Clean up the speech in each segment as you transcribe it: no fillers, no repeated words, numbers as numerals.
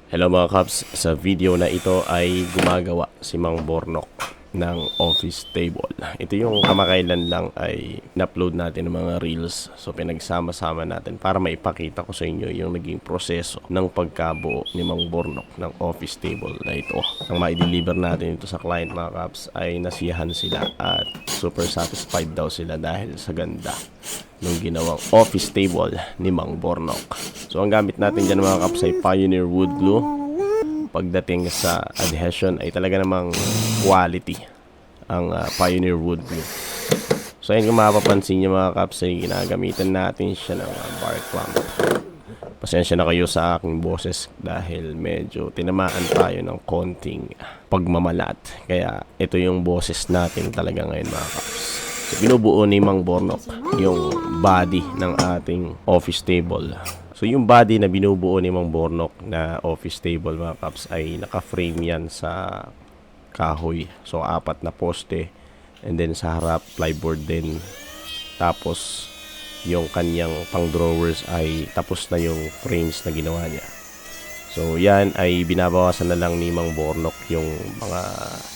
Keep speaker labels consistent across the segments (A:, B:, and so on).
A: Hello mga Cubs, sa video na ito ay gumagawa si Mang Bornok ng office table. Ito yung kamakailan lang ay in-upload natin ng mga reels. So pinagsama-sama natin para maipakita ko sa inyo yung naging proseso ng pagkabuo ni Mang Bornok ng office table na ito. Nang ma-deliver natin ito sa client mga Cubs ay nasiyahan sila at super satisfied daw sila dahil sa ganda ng ginawang office table ni Mang Bornok. So ang gamit natin dyan mga Cubs ay Pioneer Wood Glue. Pagdating sa adhesion ay talaga namang quality ang Pioneer Wood Glue. So ayun, kung mapapansin nyo mga Cubs ay ginagamitan natin siya ng bar clamp. Pasensya na kayo sa aking boses dahil medyo tinamaan tayo ng konting pagmamalat. Kaya ito yung boses natin talaga ngayon mga Cubs. So, binubuo ni Mang Bornok yung body ng ating office table. So yung body na binubuo ni Mang Bornok na office table mga Cubs ay naka-frame yan sa kahoy. So 4 na poste and then sa harap plyboard din. Tapos yung kanyang pang drawers ay tapos na yung frames na ginawa niya. So yan ay binabawasan na lang ni Mang Bornok yung mga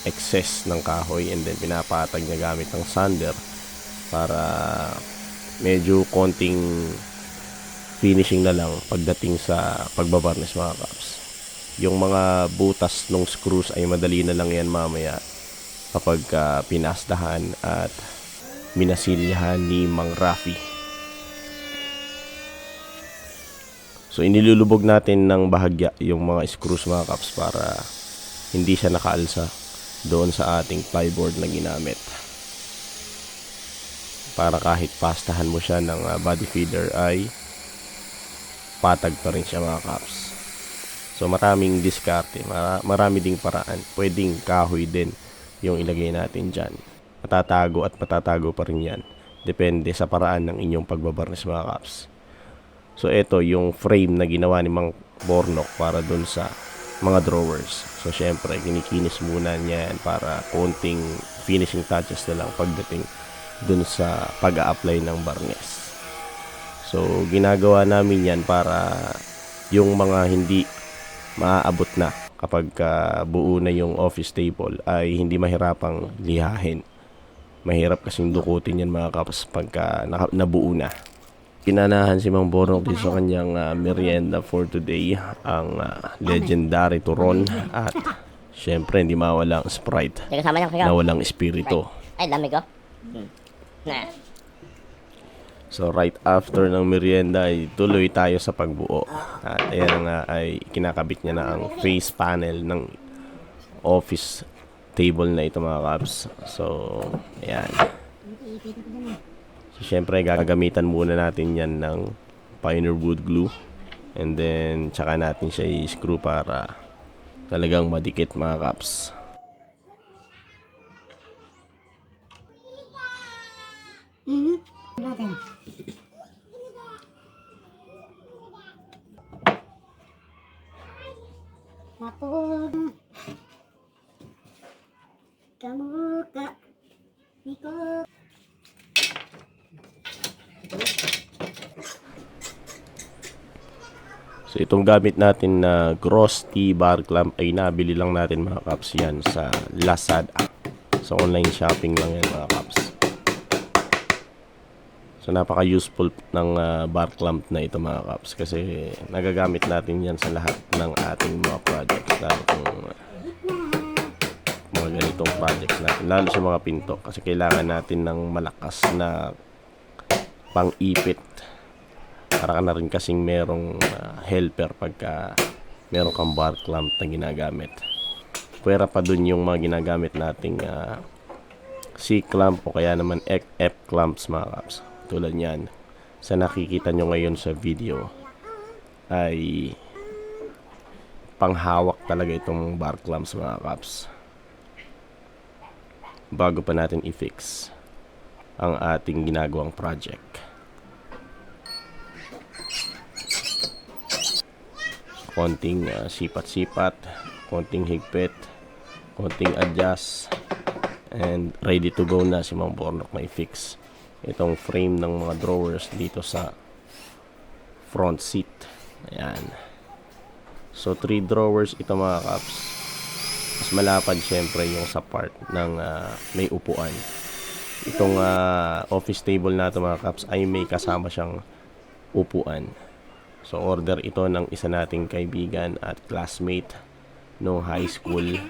A: excess ng kahoy and then pinapatag niya gamit ng sander para medyo konting finishing na lang pagdating sa pagbabarnish mga Cubs. Yung mga butas ng screws ay madali na lang yan mamaya kapag pinasdahan at minasilyahan ni Mang Rafi. So inilulubog natin ng bahagya yung mga screws mga Cubs para hindi siya nakaalsa doon sa ating plyboard na ginamit. Para kahit pastahan mo siya ng body feeder ay patag pa rin siya mga Cubs. So maraming diskarte, marami ding paraan. Pwedeng kahoy din yung ilagay natin dyan. Matatago at patatago pa rin yan. Depende sa paraan ng inyong pagbabarnish mga Cubs. So ito yung frame na ginawa ni Mang Bornok para dun sa mga drawers. So syempre kinikinis muna niya yan para konting finishing touches na lang pagdating dun sa pag-a-apply ng barnes. So ginagawa namin yan para yung mga hindi maaabot na kapag buo na yung office table ay hindi mahirapang lihahin. Mahirap kasing dukutin yan mga Cubs pagka nabuo na. Kinanahan si Mang Bornok din sa kanyang merienda for today, ang legendary turon at syempre hindi mawala ang Sprite na walang espiritu.
B: Ay, lamig oh. Na.
A: So right after ng merienda ay tuloy tayo sa pagbuo. At ayan nga ay kinakabit niya na ang face panel ng office table na ito mga Cubs. So ayan. So syempre gagamitan muna natin yan ng Pioneer Wood Glue. And then tsaka natin siya i-screw para talagang madikit mga Cubs.
C: Natin. Napog kamuka ikot.
A: So itong gamit natin na Gross T bar clamp ay nabili lang natin mga Cubs yan sa Lazada. So online shopping lang yan mga Cubs. So napaka-useful ng bar clamp na ito mga Cubs kasi nagagamit natin yan sa lahat ng ating mga projects. Lalo kung mga ganitong projects natin. Lalo sa mga pinto kasi kailangan natin ng malakas na pang-ipit. Para ka na rin kasing merong helper pagka meron kang bar clamp na ginagamit. Pwera pa dun yung mga ginagamit nating C-clamp o kaya naman F-clamps mga Cubs. Tulad yan sa nakikita nyo ngayon sa video ay panghawak talaga itong bar clamps mga Cubs bago pa natin i-fix ang ating ginagawang project. Konting sipat-sipat, konting higpit, konting adjust, and ready to go na si Mang Bornok na i-fix itong frame ng mga drawers dito sa front seat. Ayan. So 3 drawers ito mga kaps. Mas malapad syempre yung sa part ng may upuan. Itong office table na ito mga kaps ay may kasama siyang upuan. So order ito ng isa nating kaibigan at classmate no high school.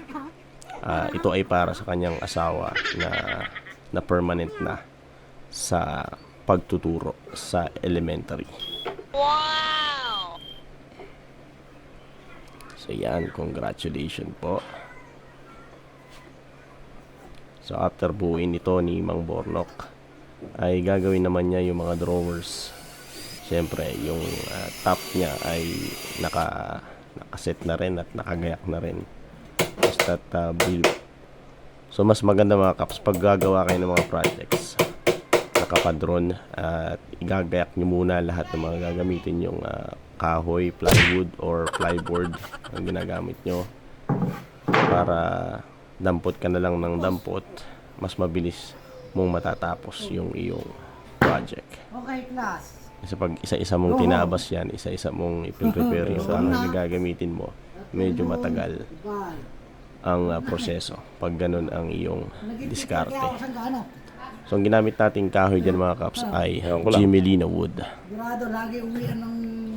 A: Ito ay para sa kanyang asawa na permanent na sa pagtuturo sa elementary. Wow! So yan, congratulations po. So after buuin ito ni Mang Bornok, ay gagawin naman niya yung mga drawers. Siyempre, yung top niya ay nakaset na rin at nakagayak na rin. Basta't build. So mas maganda mga kaps pag gagawa kayo ng mga projects, nakapadron at igagayak nyo muna lahat ng mga gagamitin yung kahoy, plywood or plyboard ang ginagamit nyo para dampot ka na lang ng dampot, mas mabilis mong matatapos yung iyong project.
D: Okay, class.
A: Kasi pag isa-isa mong tinabas yan, isa-isa mong i-prepare yung kahoy na gagamitin mo, medyo matagal ang proseso pag ganun ang iyong diskarte. So ang ginamit nating kahoy dyan mga kaps ay Gimelina wood.
D: Sigurado, lagi uwian ng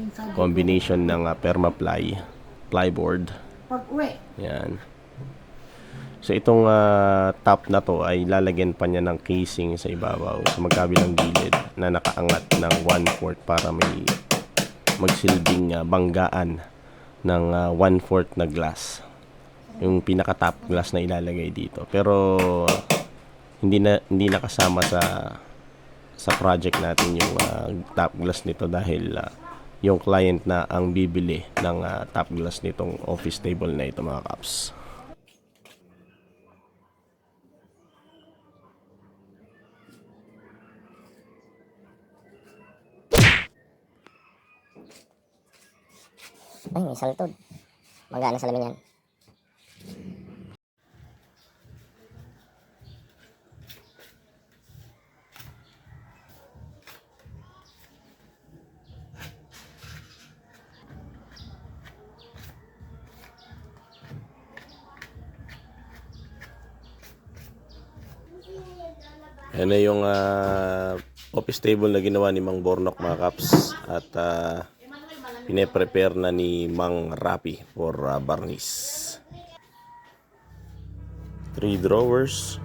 D: sabi.
A: Combination ng permaply, plyboard.
D: Pag-uwi.
A: Yan. So itong top na to ay lalagyan pa niya ng casing sa ibabaw sa magkabilang gilid na nakaangat ng 1/4 para may magsilbing banggaan ng 1/4 na glass. Yung pinaka top glass na ilalagay dito. Pero hindi na kasama sa project natin yung top glass nito dahil yung client na ang bibili ng top glass nitong office table na ito mga kaps.
B: Ay, may saltod. Magana sa lamin yan.
A: Yan na yung office table na ginawa ni Mang Bornok mga kaps at pine-prepare na ni Mang Rapi for varnish. 3 drawers.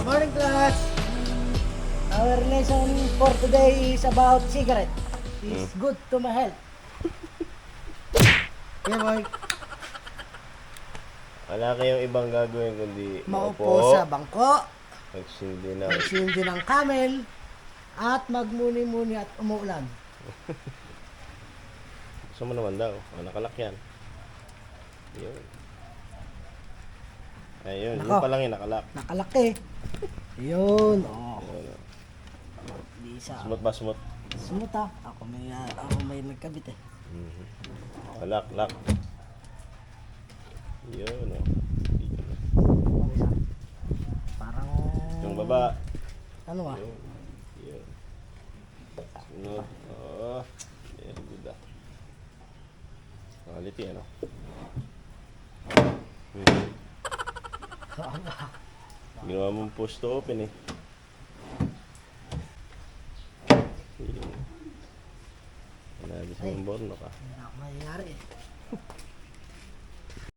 D: Morning, class. Our lesson for today is about cigarette. It's good to my health. Yeah, boy.
A: Wala kayong ibang gagawin kundi
D: Maupo sa bangko,
A: magsindi na.
D: magsindi ng camel, at magmuni-muni at umuulan.
A: Gusto mo naman daw. Nakalak yan. Yun. Ayun. Yun
D: Nako.
A: pa lang yung nakalak.
D: Nakalaki. Yun. Oh. Lisa.
A: Smooth ba? Smooth?
D: Smooth ah. Ako may nagkabit eh.
A: Lock, lock. Yun o.
D: Parang...
A: Yung baba.
D: Ano ah?
A: Yun. Yun. Sunod. Oo. Very good ah. Quality ano. Ginawa mong push to open eh. Yun. Nagis mong borno ka.
D: Hindi na ako mayayari eh.